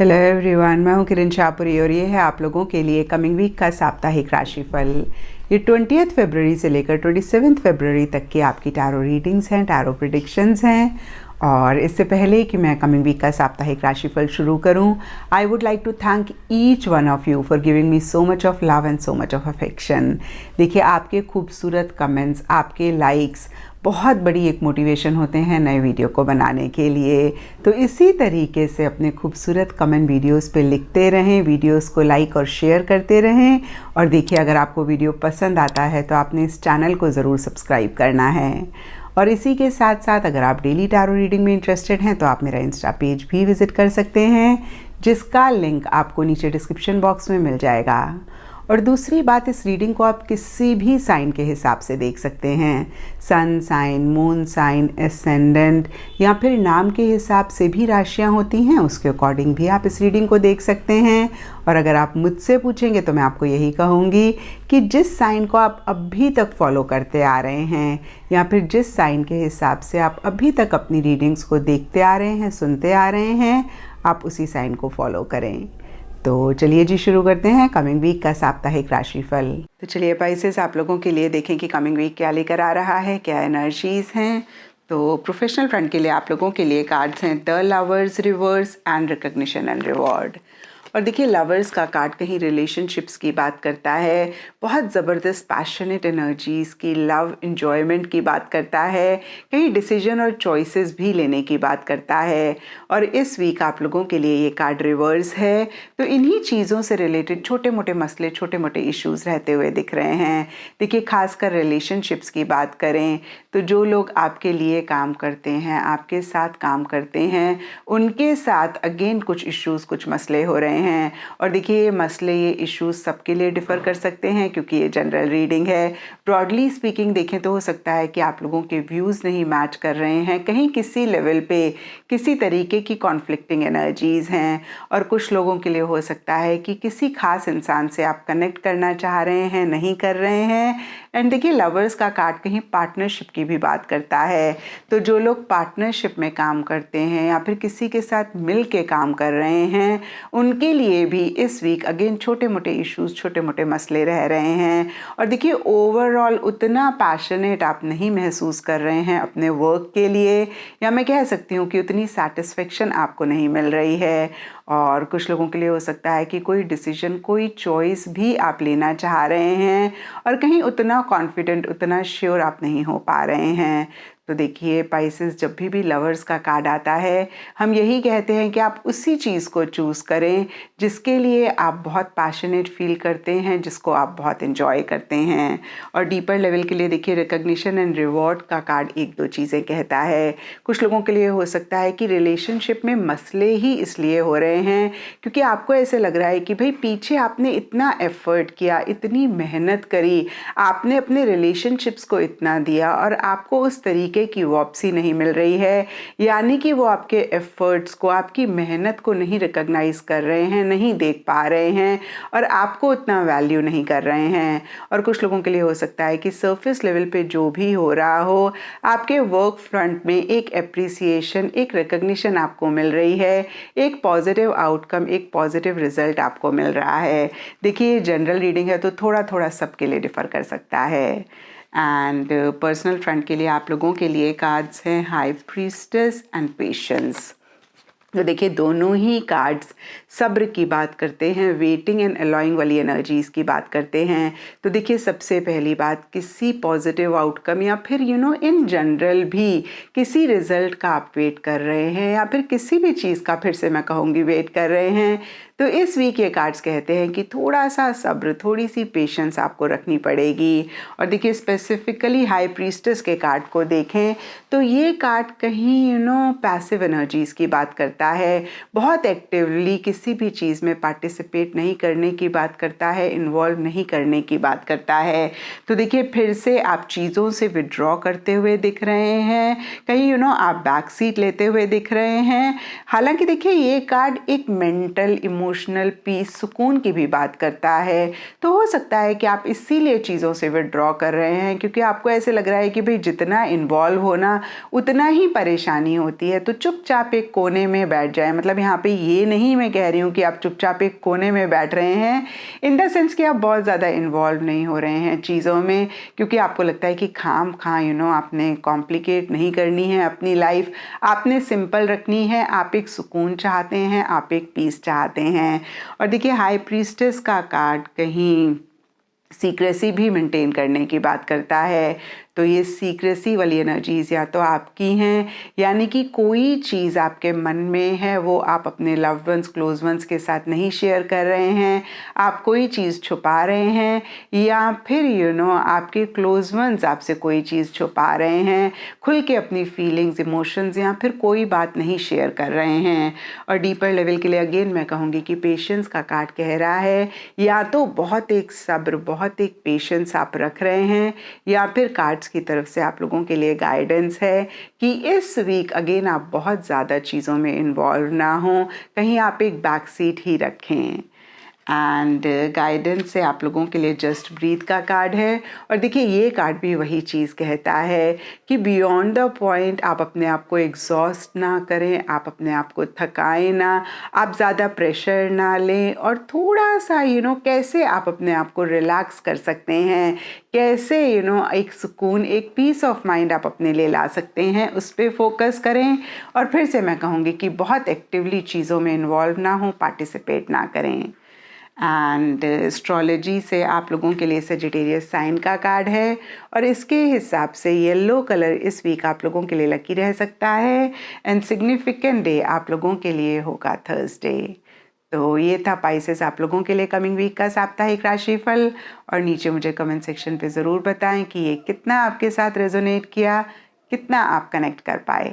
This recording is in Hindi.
हेलो एवरीवन, मैं हूँ किरण शाहपुरी और ये है आप लोगों के लिए कमिंग वीक का साप्ताहिक राशिफल। ये 20 फरवरी से लेकर 27 फरवरी तक की आपकी टैरो रीडिंग्स हैं, टैरो प्रेडिक्शंस हैं। और इससे पहले कि मैं कमिंग वीक का साप्ताहिक राशिफल शुरू करूं, I would like to thank each one of you for giving me so much of love and so much of affection. देखिए, आपके खूबसूरत कमेंट्स, आपके लाइक्स बहुत बड़ी एक मोटिवेशन होते हैं नए वीडियो को बनाने के लिए। तो इसी तरीके से अपने खूबसूरत कमेंट वीडियोस पे लिखते रहें, वीडियोस को लाइक और शेयर करते रहें। और देखिए, अगर आपको वीडियो पसंद आता है तो आपने इस चैनल को ज़रूर सब्सक्राइब करना है। और इसी के साथ साथ अगर आप डेली टैरो रीडिंग में इंटरेस्टेड हैं तो आप मेरा इंस्टा पेज भी विज़िट कर सकते हैं, जिसका लिंक आपको नीचे डिस्क्रिप्शन बॉक्स में मिल जाएगा। और दूसरी बात, इस रीडिंग को आप किसी भी साइन के हिसाब से देख सकते हैं। Sun sign, moon sign, ascendant या फिर नाम के हिसाब से भी राशियां होती हैं, उसके अकॉर्डिंग भी आप इस रीडिंग को देख सकते हैं। और अगर आप मुझसे पूछेंगे तो मैं आपको यही कहूँगी कि जिस साइन को आप अभी तक फॉलो करते आ रहे हैं या फिर जिस साइन के हिसाब से आप अभी तक अपनी रीडिंग्स को देखते आ रहे हैं, सुनते आ रहे हैं, आप उसी साइन को फॉलो करें। तो चलिए जी, शुरू करते हैं कमिंग वीक का साप्ताहिक राशिफल। तो चलिए पाइसेस, आप लोगों के लिए देखें कि कमिंग वीक क्या लेकर आ रहा है, क्या एनर्जीज हैं। तो प्रोफेशनल फ्रंट के लिए आप लोगों के लिए कार्ड्स हैं the lovers, reverse and recognition and reward. और देखिए, लवर्स का कार्ड कहीं रिलेशनशिप्स की बात करता है, बहुत ज़बरदस्त पैशनेट एनर्जीज़ की, लव एन्जॉयमेंट की बात करता है, कहीं डिसीजन और चॉइसेस भी लेने की बात करता है। और इस वीक आप लोगों के लिए ये कार्ड रिवर्स है, तो इन्हीं चीज़ों से रिलेटेड छोटे मोटे मसले, छोटे मोटे इश्यूज़ रहते हुए दिख रहे हैं। देखिए, खासकर रिलेशनशिप्स की बात करें तो जो लोग आपके लिए काम करते हैं, आपके साथ काम करते हैं, उनके साथ अगेन कुछ इश्यूज़, कुछ मसले हो रहे हैं। और देखिए, ये मसले, ये इश्यूज सबके लिए डिफ़र कर सकते हैं क्योंकि ये जनरल रीडिंग है। ब्रॉडली स्पीकिंग देखें तो हो सकता है कि आप लोगों के व्यूज़ नहीं मैच कर रहे हैं, कहीं किसी लेवल पे किसी तरीके की कॉन्फ्लिक्टिंग एनर्जीज़ हैं। और कुछ लोगों के लिए हो सकता है कि किसी खास इंसान से आप कनेक्ट करना चाह रहे हैं, नहीं कर रहे हैं। एंड देखिए, लवर्स का कार्ड कहीं पार्टनरशिप की भी बात करता है। तो जो लोग पार्टनरशिप में काम करते हैं या फिर किसी के साथ मिल के काम कर रहे हैं, उनके लिए भी इस वीक अगेन छोटे मोटे इश्यूज, छोटे मोटे मसले रह रहे हैं। और देखिए, ओवरऑल उतना पैशनेट आप नहीं महसूस कर रहे हैं अपने वर्क के लिए, या मैं कह सकती हूँ कि उतनी सेटिस्फेक्शन आपको नहीं मिल रही है। और कुछ लोगों के लिए हो सकता है कि कोई डिसीजन, कोई चॉइस भी आप लेना चाह रहे हैं और कहीं उतना कॉन्फिडेंट, उतना श्योर आप नहीं हो पा रहे हैं। तो देखिए पाइसेस, जब भी लवर्स का कार्ड आता है, हम यही कहते हैं कि आप उसी चीज़ को चूज़ करें जिसके लिए आप बहुत पैशनेट फील करते हैं, जिसको आप बहुत एंजॉय करते हैं। और डीपर लेवल के लिए देखिए, रिकग्निशन एंड रिवॉर्ड का कार्ड एक दो चीज़ें कहता है। कुछ लोगों के लिए हो सकता है कि रिलेशनशिप में मसले ही इसलिए हो रहे हैं क्योंकि आपको ऐसे लग रहा है कि भाई पीछे आपने इतना एफर्ट किया, इतनी मेहनत करी, आपने अपने रिलेशनशिप्स को इतना दिया और आपको उस तरीके की वापसी नहीं मिल रही है। यानी कि वो आपके एफर्ट्स को, आपकी मेहनत को नहीं रिकॉग्नाइज कर रहे हैं, नहीं देख पा रहे हैं और आपको उतना वैल्यू नहीं कर रहे हैं। और कुछ लोगों के लिए हो सकता है कि सरफेस लेवल पे जो भी हो रहा हो, आपके वर्क फ्रंट में एक एप्रिसिएशन, एक रिकॉग्निशन आपको मिल रही है, एक पॉजिटिव आउटकम, एक पॉजिटिव रिजल्ट आपको मिल रहा है। देखिए, जनरल रीडिंग है तो थोड़ा थोड़ा सबके लिए डिफर कर सकता है। एंड पर्सनल फ्रंट के लिए आप लोगों के लिए कार्ड्स हैं हाई प्रीस्टेस एंड पेशेंस। तो देखिए, दोनों ही कार्ड्स सब्र की बात करते हैं, वेटिंग एंड अलाउइंग वाली एनर्जीज़ की बात करते हैं। तो देखिए, सबसे पहली बात, किसी पॉजिटिव आउटकम या फिर इन जनरल भी किसी रिजल्ट का आप वेट कर रहे हैं या फिर किसी भी चीज़ का, फिर से मैं कहूँगी, वेट कर रहे हैं, तो इस वीक ये कार्ड्स कहते हैं कि थोड़ा सा सब्र, थोड़ी सी पेशेंस आपको रखनी पड़ेगी। और देखिए, स्पेसिफिकली हाई प्रीस्टेस के कार्ड को देखें तो ये कार्ड कहीं पैसिव एनर्जीज़ की बात करता है, बहुत एक्टिवली किसी भी चीज़ में पार्टिसिपेट नहीं करने की बात करता है, इन्वॉल्व नहीं करने की बात करता है। तो देखिए, फिर से आप चीज़ों से विड्रॉ करते हुए दिख रहे हैं, कहीं आप बैक सीट लेते हुए दिख रहे हैं। हालांकि देखिए, ये कार्ड एक मेंटल, इमोशनल पीस, सुकून की भी बात करता है। तो हो सकता है कि आप इसीलिए चीज़ों से विड्रॉ कर रहे हैं, क्योंकि आपको ऐसे लग रहा है कि भाई जितना इन्वॉल्व होना उतना ही परेशानी होती है। तो चुपचाप एक कोने में बैठ जाए। मतलब यहाँ पे ये नहीं मैं कह रही हूँ कि आप चुपचाप एक कोने में बैठ रहे हैं इन द सेंस कि आप बहुत ज़्यादा इन्वॉल्व नहीं हो रहे हैं चीज़ों में, क्योंकि आपको लगता है कि खाम खा आपने कॉम्प्लिकेट नहीं करनी है अपनी लाइफ, आपने सिंपल रखनी है। आप एक सुकून चाहते हैं, आप एक पीस चाहते हैं। और देखिए हाई प्रीस्टेस का कार्ड कहीं सीक्रेसी भी मेंटेन करने की बात करता है। तो ये सीक्रेसी वाली एनर्जीज़ या तो आपकी हैं, यानी कि कोई चीज़ आपके मन में है वो आप अपने लव्ड वंस, क्लोज वंस के साथ नहीं शेयर कर रहे हैं, आप कोई चीज़ छुपा रहे हैं, या फिर आपके क्लोज वंस आपसे कोई चीज़ छुपा रहे हैं, खुल के अपनी फीलिंग्स, इमोशंस या फिर कोई बात नहीं शेयर कर रहे हैं। और डीपर लेवल के लिए अगेन मैं कहूँगी कि पेशेंस का कार्ड कह रहा है या तो बहुत एक सब्र, बहुत एक पेशेंस आप रख रहे हैं, या फिर कार्ड की तरफ से आप लोगों के लिए गाइडेंस है कि इस वीक अगेन आप बहुत ज़्यादा चीज़ों में इन्वॉल्व ना हो, कहीं आप एक बैक सीट ही रखें। एंड गाइडेंस से आप लोगों के लिए जस्ट ब्रीथ का कार्ड है। और देखिए ये कार्ड भी वही चीज़ कहता है कि बियॉन्ड द पॉइंट आप अपने आप को एग्जॉस्ट ना करें, आप अपने आप को थकाएं ना, आप ज़्यादा प्रेशर ना लें, और थोड़ा सा कैसे आप अपने आप को रिलैक्स कर सकते हैं, कैसे एक सुकून, एक पीस ऑफ माइंड आप अपने लिए ला सकते हैं, उस पर फोकस करें। और फिर से मैं कहूँगी कि बहुत एक्टिवली चीज़ों में इन्वॉल्व ना हो, पार्टिसिपेट ना करें। एंड एस्ट्रोलॉजी से आप लोगों के लिए सजिटेरियस साइन का कार्ड है, और इसके हिसाब से येलो कलर इस वीक आप लोगों के लिए लकी रह सकता है। एंड सिग्निफिकेंट डे आप लोगों के लिए होगा थर्सडे। तो ये था पाइसेस आप लोगों के लिए कमिंग वीक का साप्ताहिक राशिफल। और नीचे मुझे कमेंट सेक्शन पे ज़रूर बताएं कि ये कितना आपके साथ रेजोनेट किया, कितना आप कनेक्ट कर पाए।